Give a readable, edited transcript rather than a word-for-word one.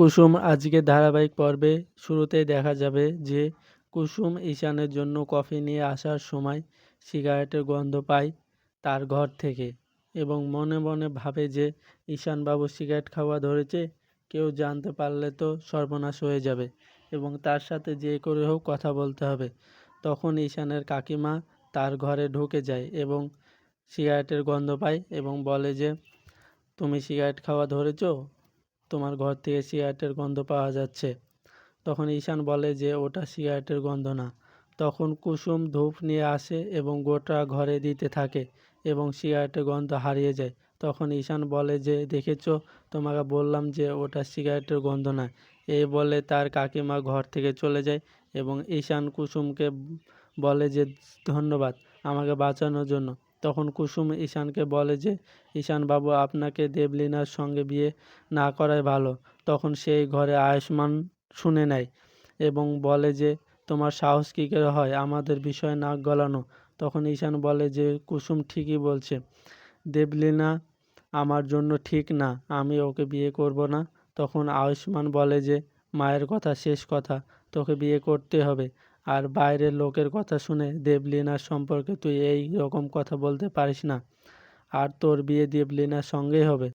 কুসুম আজকে ধারাবাহিক পর্বে শুরুতেই দেখা যাবে যে কুসুম ঈশানের জন্য কফি নিয়ে আসার সময় সিগারেটের গন্ধ পায় তার ঘর থেকে এবং মনে মনে ভাবে যে ঈশানবাবু সিগারেট খাওয়া ধরেছে, কেউ জানতে পারলে তো সর্বনাশ হয়ে যাবে এবং তার সাথে যে করে হোক কথা বলতে হবে। তখন ঈশানের কাকিমা তার ঘরে ঢুকে যায় এবং সিগারেটের গন্ধ পায় এবং বলে যে, তুমি সিগারেট খাওয়া ধরেছ, তোমার ঘর থেকে সিগারেটের গন্ধ পাওয়া যাচ্ছে। তখন ঈশান বলে যে ওটা সিগারেটের গন্ধ না। তখন কুসুম ধূপ নিয়ে আসে এবং গোটা ঘরে দিতে থাকে এবং সিগারেটের গন্ধ হারিয়ে যায়। তখন ঈশান বলে যে, দেখেছো, তোমাকে বললাম যে ওটা সিগারেটের গন্ধ না। এই বলে তার কাকিমা ঘর থেকে চলে যায় এবং ঈশান কুসুমকে বলে যে, ধন্যবাদ আমাকে বাঁচানোর জন্য। তখন কুসুম ঈশানকে বলে যে, ঈশানবাবু, আপনাকে দেবলীনার সঙ্গে বিয়ে না করাই ভালো। তখন সেই ঘরে আয়ুষ্মান শুনে নেয় এবং বলে যে, তোমার সাহস কী করে হয় আমাদের বিষয়ে নাক গলানো। তখন ঈশান বলে যে, কুসুম ঠিকই বলছে, দেবলীনা আমার জন্য ঠিক না, আমি ওকে বিয়ে করব না। তখন আয়ুষ্মান বলে যে, মায়ের কথা শেষ কথা, তোকে বিয়ে করতে হবে। আর বাইরের লোকের কথা শুনে দেবলীনার সম্পর্কে তুই এই রকম কথা বলতে পারিস না, আর তোর বিয়ে দেবলীনার সঙ্গেই হবে।